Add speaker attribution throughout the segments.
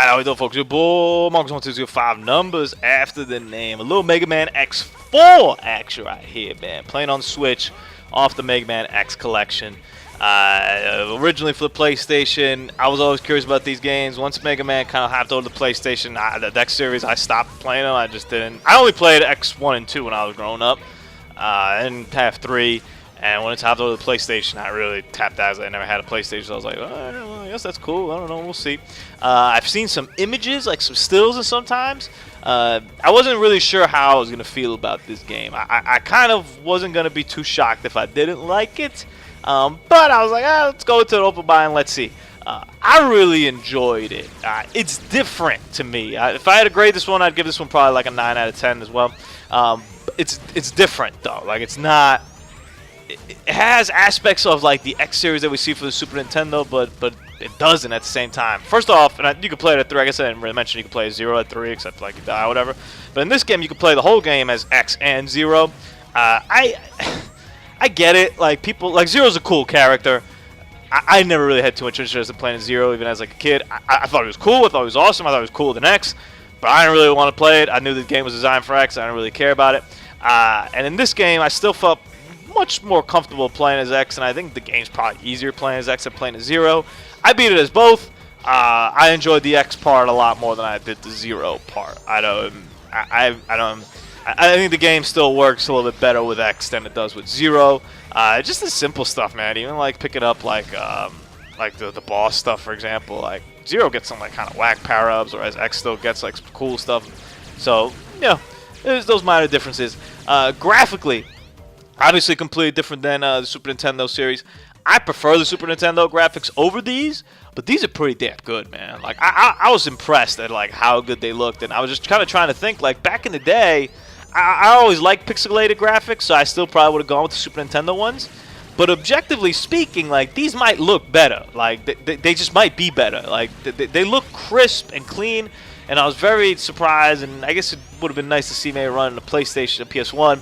Speaker 1: Alright, how we doing, folks? Your boy Marcus 1205 numbers after the name. A little Mega Man X4 action right here, man. Playing on Switch off the Mega Man X collection. Originally for the PlayStation, I was always curious about these games. Once Mega Man kind of hopped over the PlayStation, the X series, I stopped playing them. I just didn't. I only played X1 and 2 when I was growing up, and half 3. And when it's hopped over the PlayStation, I really tapped out. I never had a PlayStation, so I was like, oh, I guess that's cool. I don't know. We'll see. I've seen some images, like some stills and sometimes. I wasn't really sure how I was going to feel about this game. I kind of wasn't going to be too shocked if I didn't like it. But I was like, let's go to an open buy and let's see. I really enjoyed it. It's different to me. If I had to grade this one, I'd give this one probably like a 9 out of 10 as well. It's different, though. Like, it's not... It has aspects of like the X series that we see for the Super Nintendo, but it doesn't at the same time. First off, and you can play it at 3. I guess I didn't really mention you can play 0 at 3, except like you die or whatever. But in this game, you can play the whole game as X and 0. I get it. Like people, like Zero's a cool character. I never really had too much interest in playing 0, even as like a kid. I thought he was cool. I thought he was awesome. I thought he was cooler than X. But I didn't really want to play it. I knew the game was designed for X. I didn't really care about it. And in this game, I still felt much more comfortable playing as X, and I think the game's probably easier playing as X than playing as 0. I beat it as both. I enjoyed the X part a lot more than I did the 0 part. I think the game still works a little bit better with X than it does with 0. Just the simple stuff, man. Even like picking up like the boss stuff, for example. Like 0 gets some like kind of whack power-ups, whereas X still gets like some cool stuff. So yeah, there's those minor differences. Graphically, obviously completely different than the Super Nintendo series. I prefer the Super Nintendo graphics over these, but these are pretty damn good, man. Like I was impressed at like how good they looked, and I was just kind of trying to think like back in the day, I always liked pixelated graphics, so I still probably would have gone with the Super Nintendo ones. But objectively speaking, like these might look better. Like they just might be better. Like they look crisp and clean, and I was very surprised. And I guess it would have been nice to see maybe run on a PlayStation, a PS1.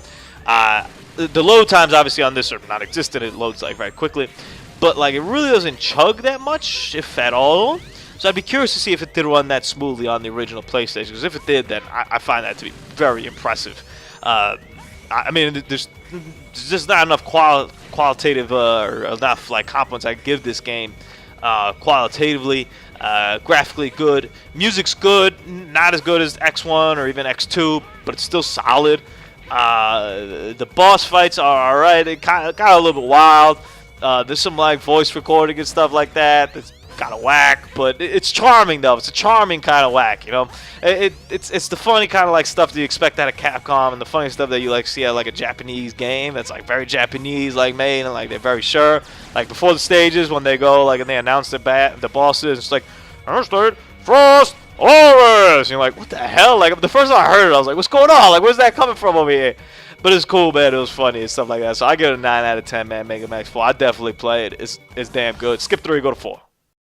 Speaker 1: The load times obviously on this are non-existent. It loads like very quickly, but like it really doesn't chug that much, if at all. So I'd be curious to see if it did run that smoothly on the original PlayStation. Because if it did, then I find that to be very impressive. I mean, there's just not enough qualitative or enough like compliments I give this game. Qualitatively, graphically good, music's good, not as good as X1 or even X2, but it's still solid. The boss fights are alright. It kind of got a little bit wild. There's some like voice recording and stuff like that. That's kind of whack, but it's charming though. It's a charming kind of whack, you know. It's the funny kind of like stuff that you expect out of Capcom, and the funny stuff that you like see out of like a Japanese game that's like very Japanese like made, and like they're very sure. Like before the stages when they go like and they announce the bosses, it's like State Frost always. And you're like, what the hell? Like the first time I heard it, I was like, what's going on? Like where's that coming from over here? But it's cool, man. It was funny and stuff like that. So I give it a 9 out of 10, man. Mega Man X4. I definitely play it. It's damn good. Skip 3, go to 4.